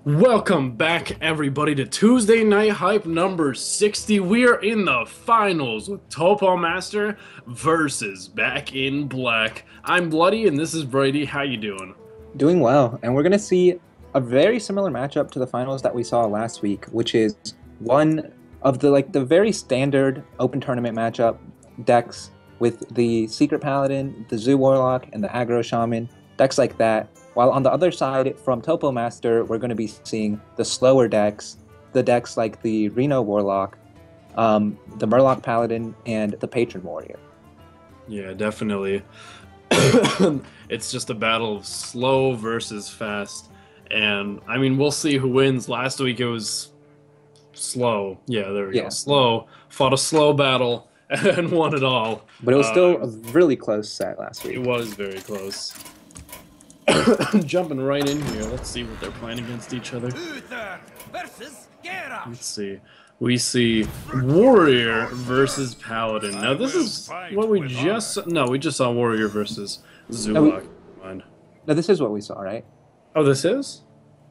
Welcome back, everybody, to Tuesday Night Hype number 60. We are in the finals with TopoMaster versus Back in Black. I'm Bloody, and this is Brady. How you doing? Doing well, and we're going to see a very similar matchup to the finals that we saw last week, which is one of the very standard open tournament matchup decks with the Secret Paladin, the Zoo Warlock, and the Aggro Shaman, decks like that. While on the other side, from TopoMaster, we're going to be seeing the slower decks, the decks like the Reno Warlock, the Murloc Paladin, and the Patron Warrior. Yeah, definitely. It's just a battle of slow versus fast. And, I mean, we'll see who wins. Last week it was slow. Yeah, there we go. Slow. Fought a slow battle and won it all. But it was still a really close set last week. It was very close. Jumping right in here, let's see what they're playing against each other. Let's see. We see Warrior versus Paladin. Now this is what we just... No, we just saw Warrior versus Zulak. No, this is what we saw, right? Oh, this is?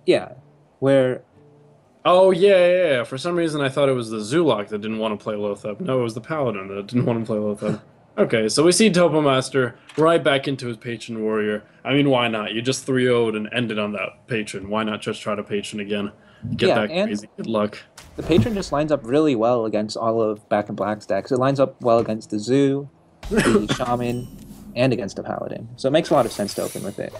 Yeah. Where... Oh, yeah. For some reason I thought it was the Zulak that didn't want to play Lothab. No, it was the Paladin that didn't want to play Lothab. Okay, so we see TopoMaster right back into his Patron Warrior. I mean, why not? You just 3-0'd and ended on that Patron. Why not just try to Patron again? Get that crazy good luck. The Patron just lines up really well against all of Back in Black's decks. It lines up well against the Zoo, the Shaman, and against the Paladin. So it makes a lot of sense to open with it.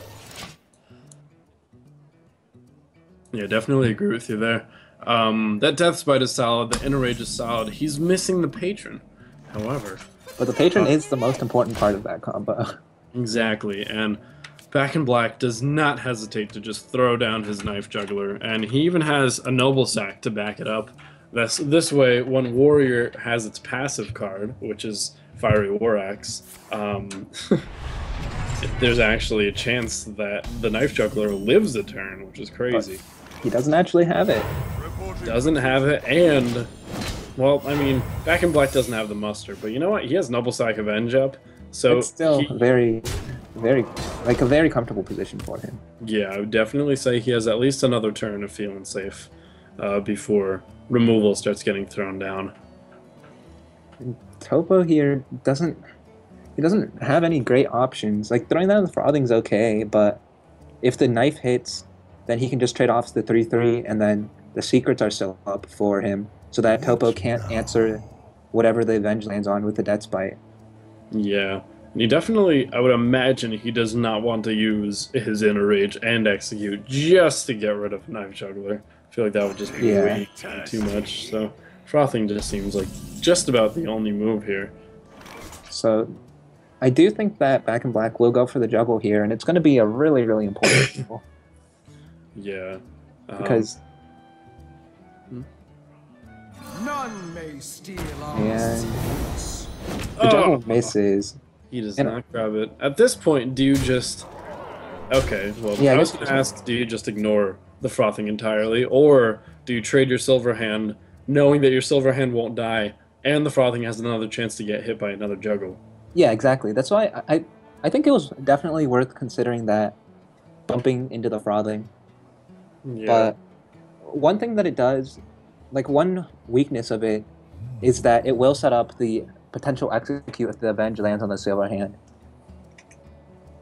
Yeah, definitely agree with you there. That Deathspite is solid. The Inner Rage is solid. He's missing the Patron, however. But the Patron is the most important part of that combo. Exactly, and Back in Black does not hesitate to just throw down his Knife Juggler, and he even has a Noble Sack to back it up. This way, when Warrior has its passive card, which is Fiery War Axe, there's actually a chance that the Knife Juggler lives a turn, which is crazy. But he doesn't actually have it. Doesn't have it, and... Well, I mean, Back in Black doesn't have the muster, but you know what? He has Noble Sack Avenge up, so... It's still a very comfortable position for him. Yeah, I would definitely say he has at least another turn of feeling safe before removal starts getting thrown down. And Topo here doesn't have any great options. Like, throwing down the Frothing's okay, but if the Knife hits, then he can just trade off the 3-3, and then the Secrets are still up for him, so that Topo can't answer whatever the Avenge lands on with the Deathspite. Yeah, and he definitely, I would imagine he does not want to use his Inner Rage and Execute just to get rid of Knife Juggler. I feel like that would just be way too much, so Frothing just seems like just about the only move here. So I do think that Back in Black will go for the Juggle here, and it's going to be a really, really important tool. Yeah. Because... None may steal our secrets. The Juggle misses. He does not grab it. At this point, do you just... Okay, well, I was going to ask, do you just ignore the Frothing entirely, or do you trade your Silver Hand, knowing that your Silver Hand won't die, and the Frothing has another chance to get hit by another Juggle? Yeah, exactly. That's why I think it was definitely worth considering that, bumping into the Frothing. Yeah. But one thing that it does... Like, one weakness of it is that it will set up the potential execute if the Avenge lands on the Silver Hand.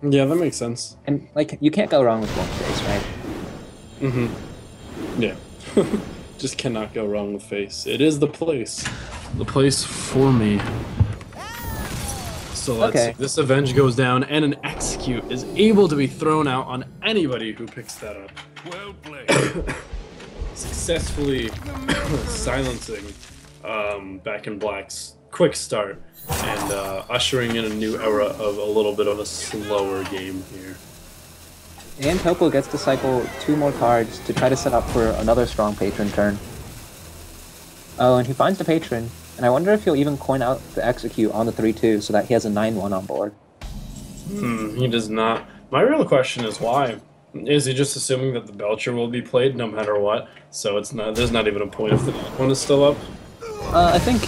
Yeah, that makes sense. And, like, you can't go wrong with one face, right? Mm-hmm. Yeah. Just cannot go wrong with face. It is the place. The place for me. So let's see. This Avenge goes down, and an execute is able to be thrown out on anybody who picks that up. Well played. Successfully silencing Back in Black's quick start and ushering in a new era of a little bit of a slower game here. And Topo gets to cycle 2 more cards to try to set up for another strong Patron turn. Oh, and he finds the Patron, and I wonder if he'll even coin out the execute on the 3-2 so that he has a 9-1 on board. He does not. My real question is why? Is he just assuming that the Belcher will be played no matter what? So it's not. There's not even a point if the one is still up. I think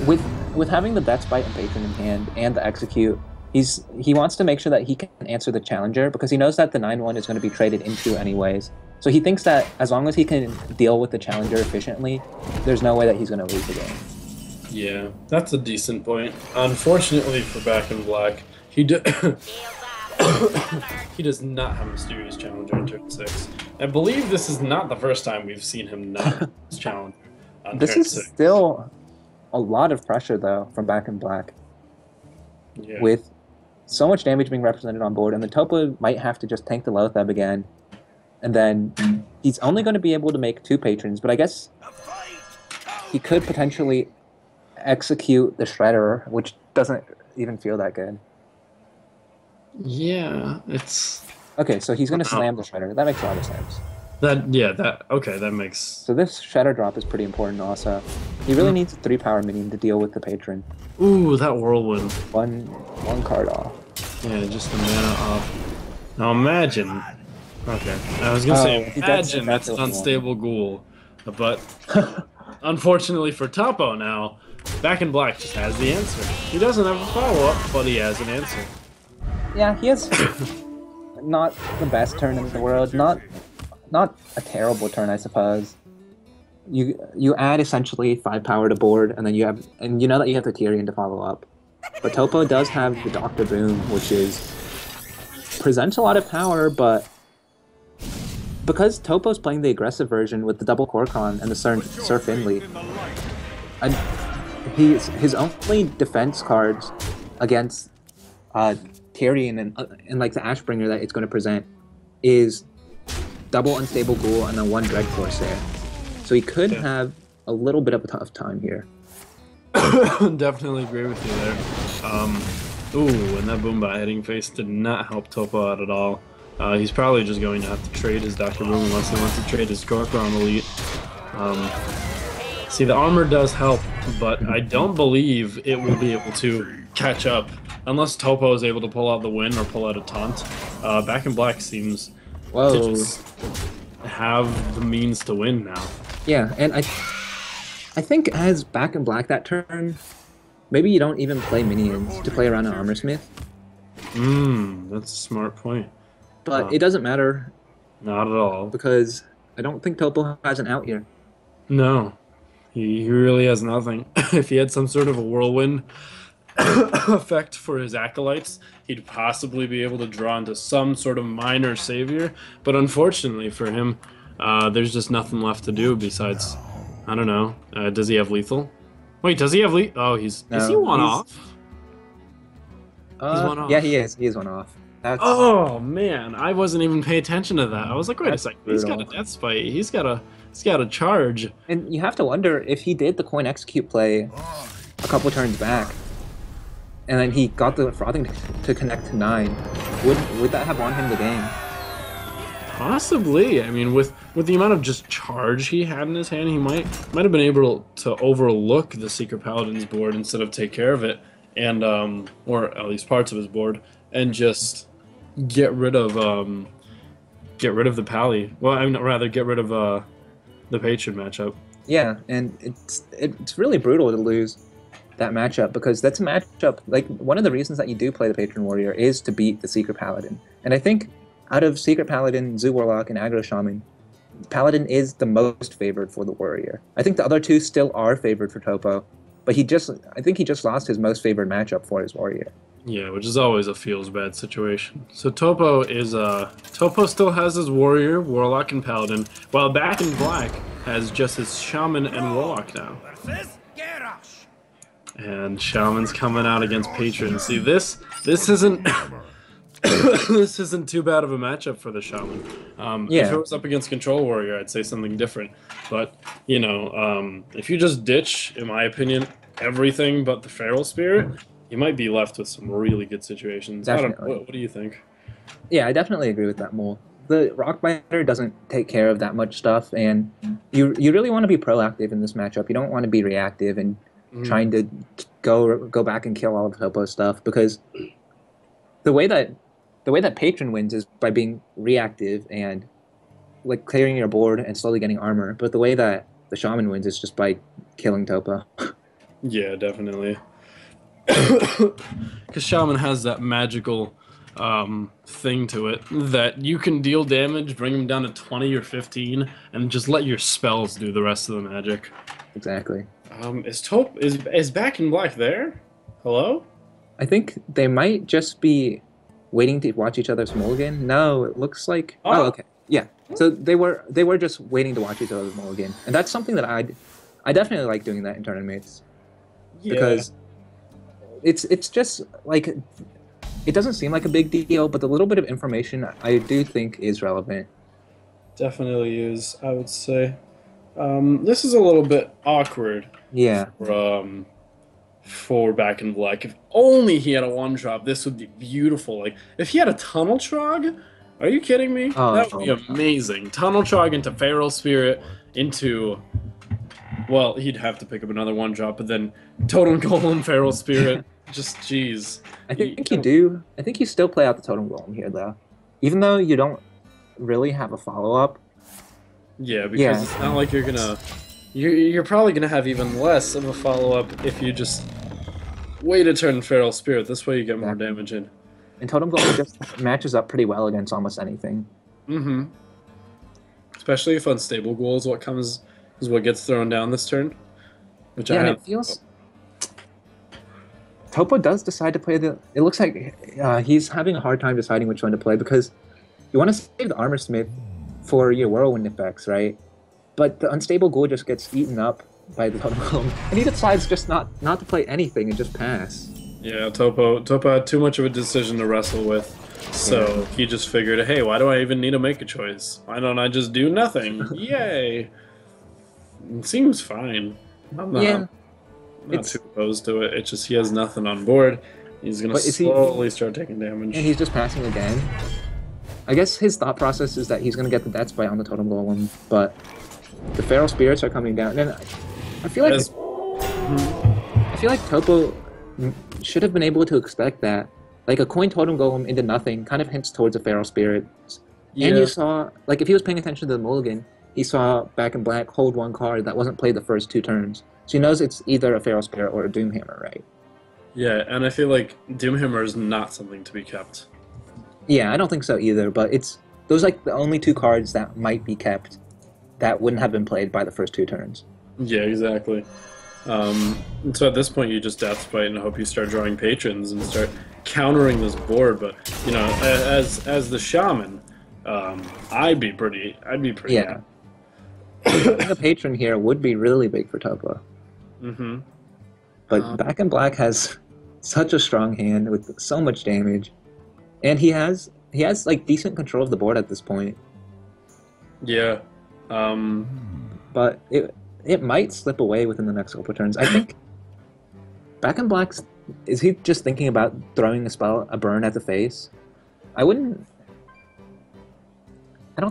with having the Deathspite and Patron in hand and the execute, he wants to make sure that he can answer the challenger because he knows that the 9-1 is going to be traded into anyways. So he thinks that as long as he can deal with the challenger efficiently, there's no way that he's going to lose the game. Yeah, that's a decent point. Unfortunately for BackInBlack, he he does not have Mysterious Challenger in turn 6. I believe this is not the first time we've seen him not have his Challenger on This turn is 6. still a lot of pressure, though, from BackInBlack, Yeah. with so much damage being represented on board, and the Topo might have to just tank the Lothab again, and then he's only going to be able to make 2 patrons, but I guess he could potentially execute the Shredder, which doesn't even feel that good. Yeah, it's Okay, so he's going to slam the Shredder. That makes a lot of sense. that makes. So this Shredder drop is pretty important also. He really needs a 3-power minion to deal with the patron. Ooh, that whirlwind. One card off. Yeah, just a mana off. Now imagine. Okay, I was gonna say imagine that's an unstable ghoul, but unfortunately for Topo now, BackInBlack just has the answer. He doesn't have a follow-up, but he has an answer. Yeah, he has not the best turn in the world. Not a terrible turn, I suppose. You add essentially 5 power to board, and then you know that you have the Tyrion to follow up. But Topo does have the Doctor Boom, which presents a lot of power, but because Topo's playing the aggressive version with the double Korkon and the Sir Finley, and his only defense cards against Tyrion and like the Ashbringer that it's going to present is double Unstable Ghoul and then 1 Dread Corsair. So he could have a little bit of a tough time here. Definitely agree with you there. Ooh, and that Boombot hitting face did not help Topo out at all. He's probably just going to have to trade his Dr. Boom unless he wants to trade his Korkron Elite. See, the armor does help, but I don't believe it will be able to catch up unless Topo is able to pull out the win or pull out a taunt. BackInBlack seems to just have the means to win now. Yeah, and I think as BackInBlack that turn, maybe you don't even play minions to play around an Armorsmith. That's a smart point. But it doesn't matter. Not at all. Because I don't think Topo has an out here. No. He really has nothing. If he had some sort of a whirlwind effect for his acolytes, he'd possibly be able to draw into some sort of minor savior. But unfortunately for him, there's just nothing left to do besides, I don't know. Does he have lethal? Wait, does he have lethal? Oh, is he one off? He's one off. Yeah, he is. He is one off. Oh man, I wasn't even paying attention to that. I was like, wait a second, he's got a death spite. He's got a charge. And you have to wonder if he did the coin execute play a couple turns back, and then he got the frothing to connect to 9. Would that have won him the game? Possibly. I mean, with the amount of just charge he had in his hand, he might have been able to overlook the Secret Paladin's board instead of take care of it, and or at least parts of his board, and just get rid of the Pally. Well, I mean, rather get rid of the Patron matchup. Yeah, and it's really brutal to lose that matchup, because that's a matchup, like, one of the reasons that you do play the Patron Warrior is to beat the Secret Paladin. And I think out of Secret Paladin, Zoo Warlock, and Aggro Shaman, Paladin is the most favored for the Warrior. I think the other two still are favored for Topo, but I think he just lost his most favored matchup for his Warrior. Yeah, which is always a feels bad situation. So Topo still has his Warrior, Warlock, and Paladin, while BackInBlack has just his Shaman and Warlock now. And Shaman's coming out against Patron. See, this isn't this isn't too bad of a matchup for the Shaman. If it was up against Control Warrior, I'd say something different. But you know, if you just ditch, in my opinion, everything but the Feral Spirit, you might be left with some really good situations. Definitely. I don't know. What do you think? Yeah, I definitely agree with that, Mole. The Rockbiter doesn't take care of that much stuff, and you really want to be proactive in this matchup. You don't want to be reactive and trying to go back and kill all of Topo's stuff, because the way that Patron wins is by being reactive and like clearing your board and slowly getting armor. But the way that the Shaman wins is just by killing Topo. Yeah, definitely. Because Shaman has that magical thing to it that you can deal damage, bring him down to 20 or 15, and just let your spells do the rest of the magic. Exactly. Is Back in Black there? Hello? I think they might just be waiting to watch each other's mulligan. No, it looks like. Oh, okay. Yeah. So they were just waiting to watch each other's mulligan, and that's something that I definitely like doing that in tournaments Yeah. because it's just like it doesn't seem like a big deal, but the little bit of information I do think is relevant. Definitely is, I would say. This is a little bit awkward Yeah. for Back in Black. If only he had a one drop, this would be beautiful. Like if he had a Tunnel Trog, are you kidding me? Oh, That would be amazing. Tunnel Trog into Feral Spirit into. Well, he'd have to pick up another one drop, but then Totem Golem, Feral Spirit. Just jeez. I think you do. I think you still play out the Totem Golem here, though, even though you don't really have a follow up. Yeah, because it's not like you're gonna. You're probably gonna have even less of a follow up if you just wait a turn Feral Spirit. This way you get more damage in. And Totem Golem just matches up pretty well against almost anything. Mm-hmm. Especially if unstable ghoul is what gets thrown down this turn. Which Yeah, and it feels. Topo does decide to play the. It looks like he's having a hard time deciding which one to play because you want to save the Armor Smith for your Whirlwind effects, right? But the unstable ghoul just gets eaten up by the Totem Golem, and he decides just not to play anything and just pass. Yeah, Topo had too much of a decision to wrestle with, so he just figured, hey, why do I even need to make a choice? Why don't I just do nothing? Yay! It seems fine. I'm not too opposed to it. It's just he has nothing on board. He's gonna slowly start taking damage. And he's just passing again. I guess his thought process is that he's gonna get the death spite on the Totem Golem, but the Feral Spirits are coming down. And I feel like Topo should have been able to expect that. Like a coin Totem Golem into nothing kind of hints towards a Feral Spirit. Yeah. And you saw, like if he was paying attention to the mulligan, he saw Back in Black hold one card that wasn't played the first two turns. So he knows it's either a Feral Spirit or a Doomhammer, right? Yeah, and I feel like Doomhammer is not something to be kept. Yeah, I don't think so either, but those like the only two cards that might be kept that wouldn't have been played by the first two turns. Yeah, exactly. So at this point you just Death Spite and hope you start drawing patrons and start countering this board, but you know, as the shaman, I'd be pretty yeah. The patron here would be really big for Topo. Mm-hmm. But Back in Black has such a strong hand with so much damage, and he has like decent control of the board at this point. Yeah. But it might slip away within the next couple of turns. I think Back in Black, is he just thinking about throwing a burn at the face? I don't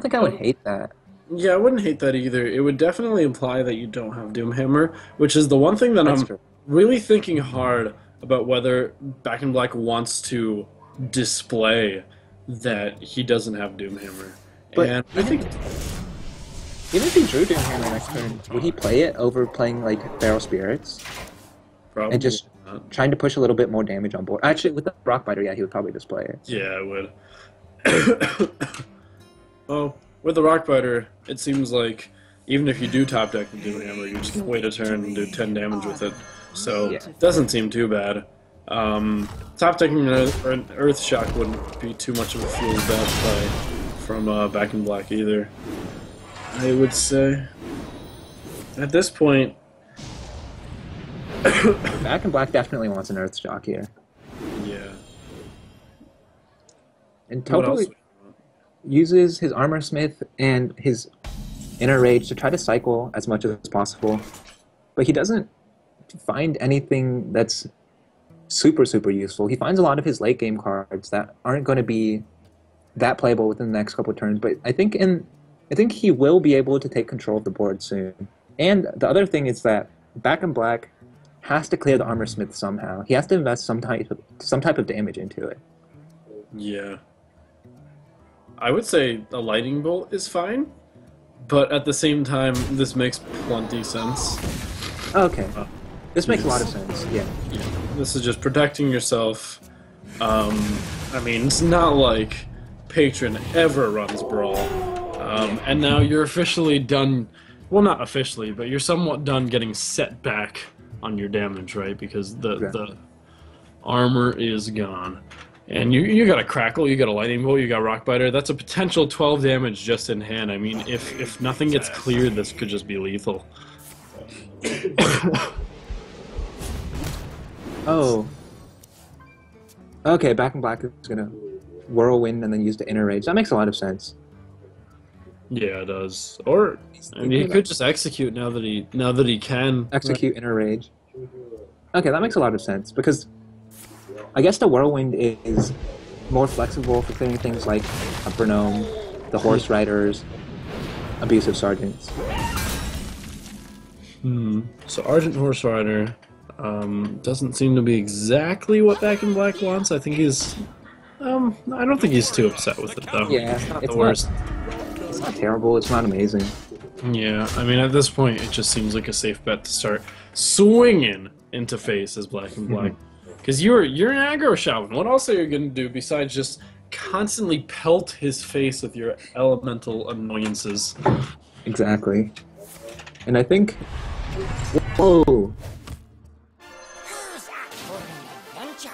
think I would hate that. Yeah, I wouldn't hate that either. It would definitely imply that you don't have Doomhammer, which is the one thing that I'm really thinking hard about whether Back in Black wants to display that he doesn't have Doomhammer. But and I think even if he drew Doomhammer next turn, would he play it over playing like Feral Spirits? probably And just not. trying to push a little bit more damage on board? Actually, with the Rockbiter, yeah, he would probably just play it. Yeah, I would. Well, with the Rockbiter, it seems like even if you do top deck the Doomhammer, you're just gonna wait a turn and do 10 damage with it. So it doesn't seem too bad. Top decking an Earth Shock wouldn't be too much of a fool's bad play from Back in Black either. I would say at this point, Back in Black definitely wants an Earth Shock here. yeah. And What Topo else? uses his Armor Smith and his Inner Rage to try to cycle as much as possible, but he doesn't find anything that's super useful. He finds a lot of his late game cards that aren't going to be that playable within the next couple of turns, but I think he will be able to take control of the board soon. And the other thing is that Back in Black has to clear the Armor Smith somehow. He has to invest some type of damage into it. Yeah. I would say a Lightning Bolt is fine, but at the same time, this makes plenty sense. Okay. This makes a lot of sense, yeah. Yeah. This is just protecting yourself I mean, it's not like Patron ever runs Brawl. And now you're officially done. Well, not officially, but you're somewhat done getting set back on your damage, right? Because the armor is gone. And you got a Crackle, you got a Lightning Bolt, you got Rock Biter. That's a potential 12 damage just in hand. I mean, if nothing gets cleared, this could just be lethal. Oh. Okay, BackInBlack is gonna Whirlwind and then use the Inner Rage. That makes a lot of sense. Yeah, it does. Or I mean, he could just execute now that he can Execute Inner Rage. Okay, that makes a lot of sense because I guess the Whirlwind is more flexible for clearing things like Upper Gnome, the Horse Riders, Abusive Sergeants. So Argent Horse Rider doesn't seem to be exactly what BackInBlack wants. I think he's I don't think he's too upset with it though. Yeah, it's not the worst. It's not terrible. It's not amazing. Yeah, I mean at this point it just seems like a safe bet to start swinging into face as BackInBlack. Because you're an aggro shaman. What else are you gonna do besides just constantly pelt his face with your elemental annoyances? Exactly. And I think... Whoa! Who's up for an adventure?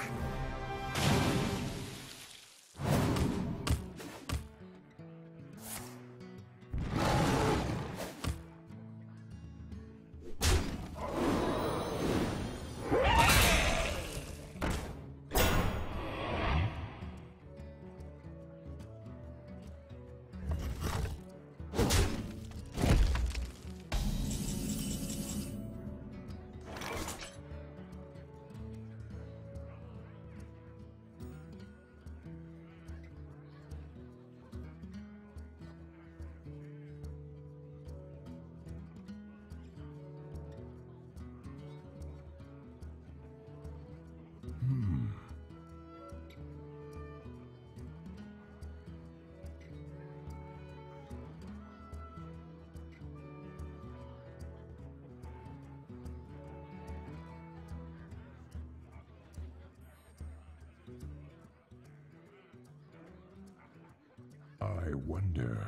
I wonder.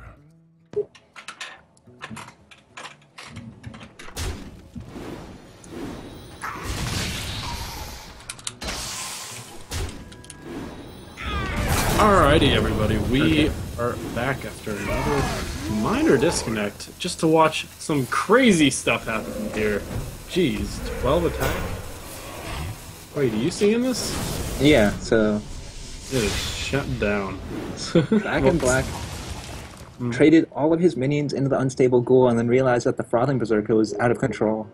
Alrighty, everybody, we are back after another minor disconnect just to watch some crazy stuff happen here. Jeez, 12 attack? Wait, are you seeing this? Yeah, so... It is shut down. BackInBlack traded all of his minions into the Unstable Ghoul and then realized that the Frothing Berserker was out of control.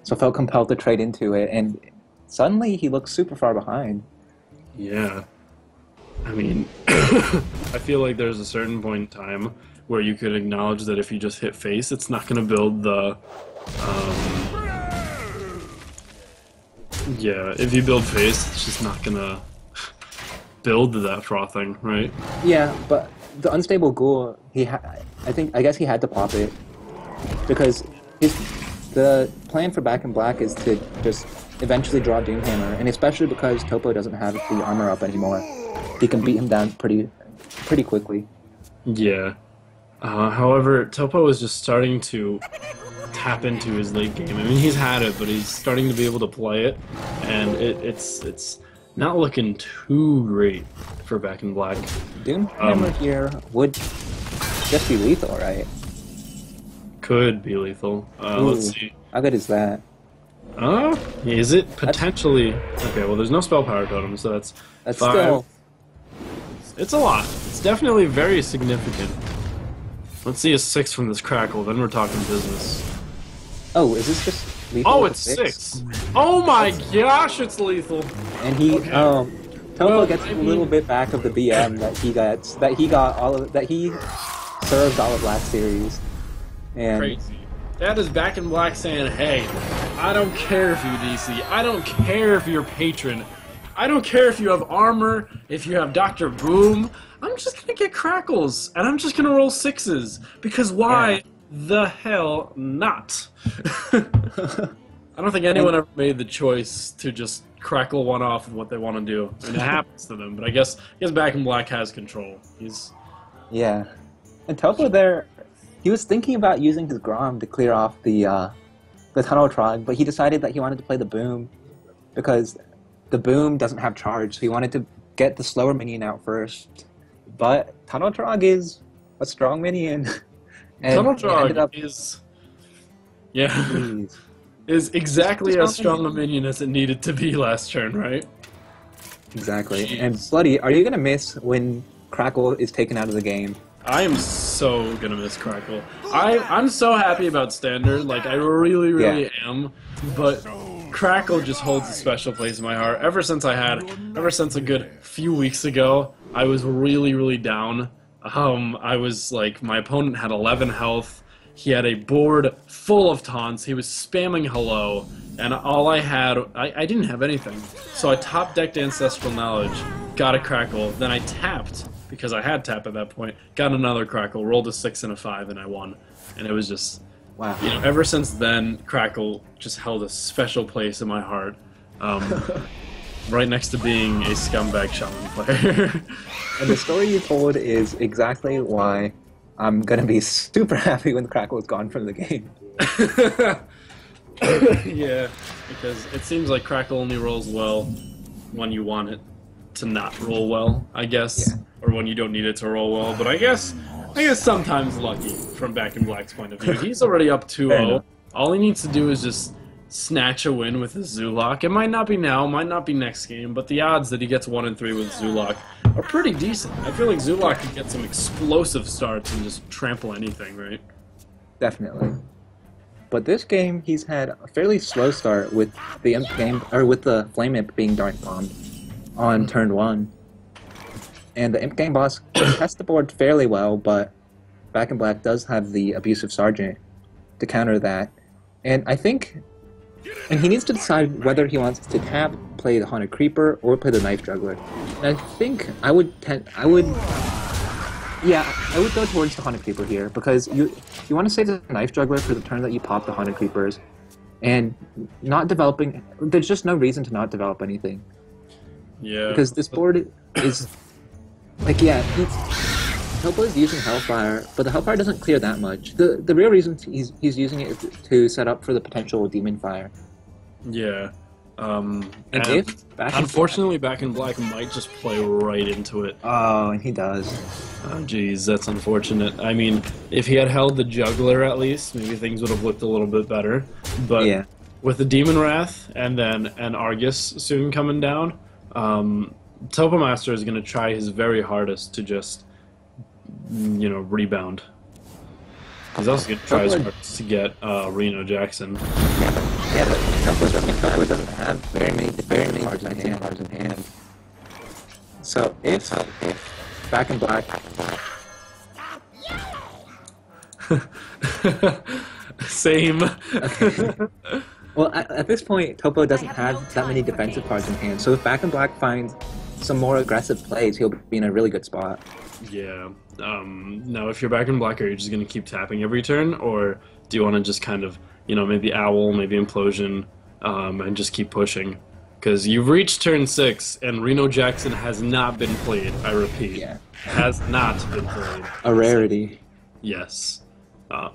So felt compelled to trade into it, and suddenly he looks super far behind. Yeah. I mean, I feel like there's a certain point in time where you could acknowledge that if you just hit face, it's not going to build the... yeah, if you build face, it's just not going to build that frothing, right? Yeah, but the Unstable Ghoul, I guess he had to pop it. Because the plan for BackInBlack is to just eventually draw Doomhammer, and especially because Topo doesn't have the armor up anymore. He can beat him down pretty quickly. Yeah. However, Topo is just starting to tap into his late game. I mean, he's had it, but he's starting to be able to play it, and it's not looking too great for BackInBlack. Doomhammer here would just be lethal, right? Could be lethal. Let's see. How good is that? Is it potentially? Okay, well, there's no spell power totem, so that's 5. Still... It's a lot. It's definitely very significant. Let's see a 6 from this Crackle, then we're talking business. Oh, is this just lethal? Oh, it's 6. Oh my gosh, it's lethal. And he, Okay. Topo gets a little bit back of the BM that he served all of last series. And Crazy. That is BackInBlack saying, hey, I don't care if you DC, I don't care if you're Patron, I don't care if you have armor, if you have Dr. Boom, I'm just gonna get Crackles, and I'm just gonna roll 6s, because why the hell not? I don't think anyone ever made the choice to just Crackle one off with what they want to do. And it happens to them, but I guess BackInBlack has control. He's Yeah. And Topo there, he was thinking about using his Grom to clear off the Tunnel Trog, but he decided that he wanted to play the Boom because the Boom doesn't have charge, so he wanted to get the slower minion out first. But Tunnel Trog is a strong minion. And Tunnel it ended Trog up, is yeah. Jeez. Is exactly as strong a minion as it needed to be last turn, right? Exactly. Jeez. And Slutty, are you gonna miss when Crackle is taken out of the game? I am so gonna miss Crackle. I'm so happy about Standard, like I really am, but Crackle just holds a special place in my heart. Ever since a good few weeks ago, I was really down. I was like, my opponent had 11 health. He had a board full of taunts. He was spamming hello, and all I had, I didn't have anything. So I top decked Ancestral Knowledge, got a Crackle, then I tapped, because I had tap at that point, got another Crackle, rolled a 6 and a 5, and I won. And it was just, Wow. you know, ever since then, Crackle just held a special place in my heart. Right next to being a scumbag shaman player. And the story you told is exactly why I'm gonna be super happy when Crackle is gone from the game. Yeah, because it seems like Crackle only rolls well when you want it to not roll well, I guess. Yeah. Or when you don't need it to roll well, but I guess sometimes lucky from BackInBlack's point of view. He's already up 2-0. All he needs to do is just snatch a win with his Zulok. It might not be now, might not be next game, but the odds that he gets 1 and 3 with Zulok are pretty decent. I feel like Zulok could get some explosive starts and just trample anything, right? Definitely. But this game, he's had a fairly slow start with the Imp game, or with the Flame Imp being Dark Bombed on turn 1. And the Imp game boss tests the board fairly well, but BackInBlack does have the Abusive Sergeant to counter that. And I think, and he needs to decide whether he wants to tap, play the Haunted Creeper, or play the Knife Juggler. And I think I would go towards the Haunted Creeper here, because you want to save the Knife Juggler for the turn that you pop the Haunted Creepers, and not developing, there's just no reason to not develop anything. Yeah. Because this board is, like, yeah, Topo is using Hellfire, but the Hellfire doesn't clear that much. The real reason he's using it is to set up for the potential Demon Fire. Yeah. And if unfortunately, BackInBlack might just play right into it. Oh, and he does. Oh, geez, that's unfortunate. I mean, if he had held the Juggler at least, maybe things would have looked a little bit better. But Yeah. with the Demon Wrath and then an Argus soon coming down, TopoMaster is going to try his very hardest to just, you know, rebound. He's also going to try his hardest to get Reno Jackson. Yeah, but Topo doesn't have very many cards in hand. So if BackInBlack, Same. well, at this point, Topo doesn't have that many defensive cards in hand. So if BackInBlack finds some more aggressive plays, he'll be in a really good spot. Yeah. Now, if you're BackInBlack, are you just going to keep tapping every turn, or do you want to just kind of, you know, maybe Owl, maybe Implosion, and just keep pushing? Because you've reached turn 6, and Reno Jackson has not been played, I repeat. Yeah. Has not been played. A rarity. Yes. I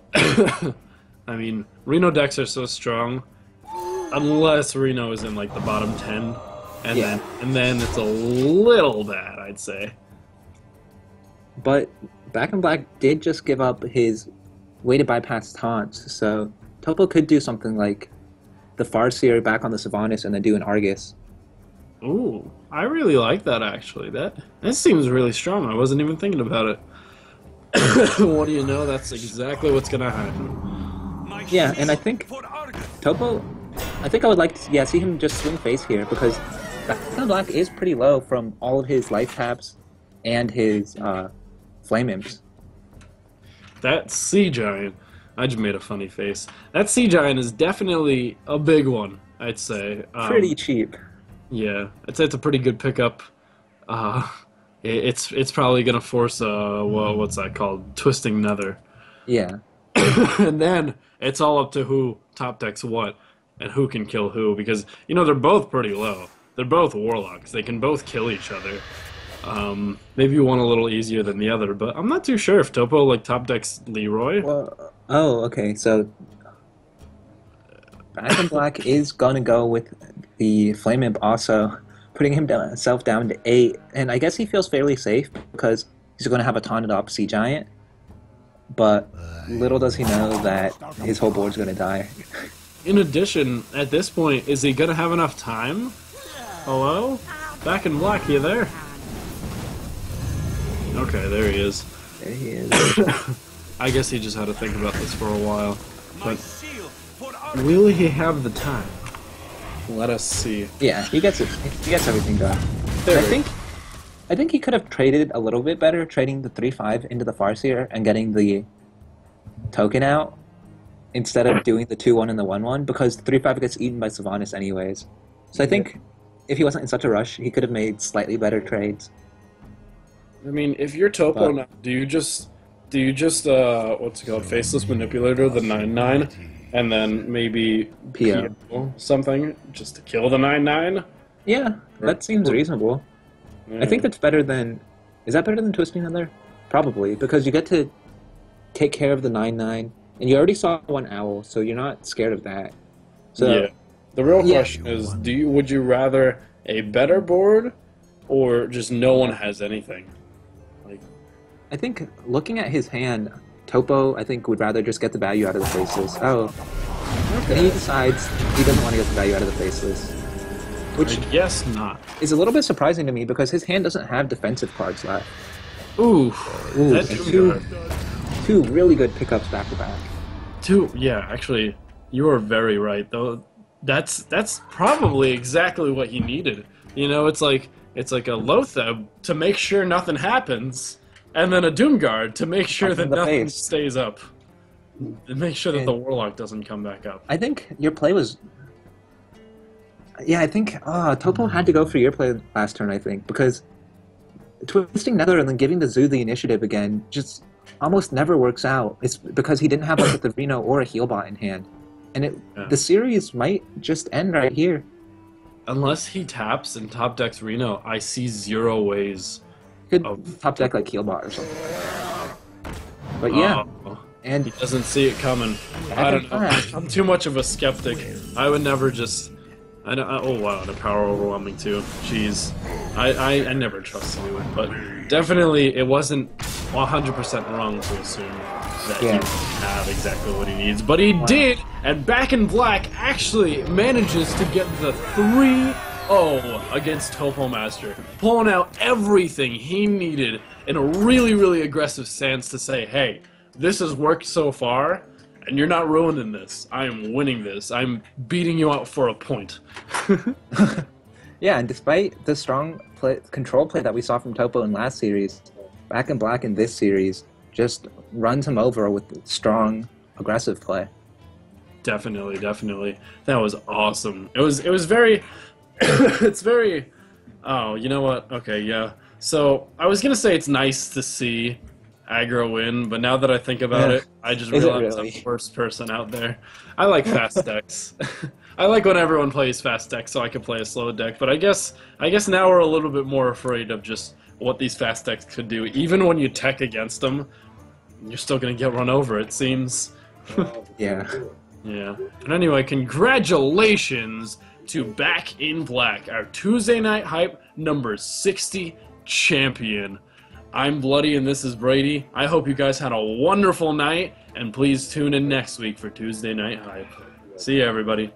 mean, Reno decks are so strong, unless Reno is in, like, the bottom 10, and then it's a little bad, I'd say. But BackInBlack did just give up his way to bypass taunts, so Topo could do something like the Farseer back on the Sylvanas and then do an Argus. Ooh, I really like that, actually. That seems really strong. I wasn't even thinking about it. What do you know? That's exactly what's gonna happen. Yeah, and I think Topo, I think I would like to see him just swing face here, because BackInBlack is pretty low from all of his life taps and his Flame Imps. That Sea Giant, I just made a funny face. That Sea Giant is definitely a big one, I'd say. Pretty cheap. Yeah, I'd say it's a pretty good pickup. It's probably gonna force what's that called? Twisting Nether. Yeah. And then it's all up to who top decks what and who can kill who, because, you know, they're both pretty low. they're both warlocks. They can both kill each other. Maybe one a little easier than the other, but I'm not too sure if Topo like top decks Leroy. Well, oh, okay. So BackInBlack is gonna go with the Flame Imp also, putting himself down to 8, and I guess he feels fairly safe because he's gonna have a taunted up Sea Giant. But little does he know that his whole board's gonna die. In addition, at this point, is he gonna have enough time? Hello? BackInBlack, you there? Okay, there he is. There he is. I guess he just had to think about this for a while. But will he have the time? Let us see. Yeah, he gets it. He gets everything done. There I think he could have traded a little bit better, trading the 3/5 into the Farseer and getting the token out instead of doing the 2/1 and the 1/1, because the 3/5 gets eaten by Sylvanas anyways. So I think if he wasn't in such a rush, he could have made slightly better trades. I mean, if you're Topo now, do you just what's it called, Faceless Manipulator, the 9/9, and then maybe PO something just to kill the 9/9? Yeah, that seems reasonable. Yeah. I think that's better than... Is that better than Twisting Nether? Probably, because you get to take care of the 9/9, and you already saw one owl, so you're not scared of that. So, yeah. The real question is, would you rather a better board, or just no one has anything? I think looking at his hand, Topo, I think, would rather just get the value out of the Faceless. Oh. Okay. And he decides he doesn't want to get the value out of the Faceless. Which I guess not. is a little bit surprising to me because his hand doesn't have defensive cards left. Ooh, Ooh, that's two really good pickups back to back. Yeah, actually, you are very right. Though that's probably exactly what he needed. You know, it's like a Lotheb to make sure nothing happens, and then a Doomguard to make sure that nothing stays up, and make sure that the Warlock doesn't come back up. I think your play was... Yeah, I think Topo had to go for your play last turn, I think, because Twisting Nether and then giving the Zoo the initiative again just almost never works out. It's because he didn't have like the Reno or a Healbot in hand. And the series might just end right here. Unless he taps and top decks Reno, I see zero ways. Could top deck like Healbot or something. But yeah. And he doesn't see it coming. I don't know. I'm too much of a skeptic. I would never just... oh wow, the power overwhelming too. Jeez. I never trust anyone, but definitely it wasn't 100% wrong to assume that he didn't have exactly what he needs. But he did, and BackInBlack actually manages to get the 3-0 against TopoMaster, pulling out everything he needed in a really, really aggressive stance to say, hey, this has worked so far, and you're not ruining this. I am winning this. I'm beating you out for a point. Yeah, and despite the strong control play that we saw from Topo in last series, BackInBlack in this series just runs him over with strong, aggressive play. Definitely. That was awesome. It was very... it's very... Oh, you know what? Okay, yeah. So, I was going to say it's nice to see aggro win, but now that I think about it, I just realized I'm the worst person out there. I like fast decks. I like when everyone plays fast decks so I can play a slow deck, but I guess now we're a little bit more afraid of just what these fast decks could do. Even when you tech against them, you're still going to get run over, it seems. Yeah. Yeah. But anyway, congratulations to BackInBlack, our Tuesday Night Hype number 60 champion. I'm Bloody and this is Brady. I hope you guys had a wonderful night, and please tune in next week for Tuesday Night Hype. See ya, everybody.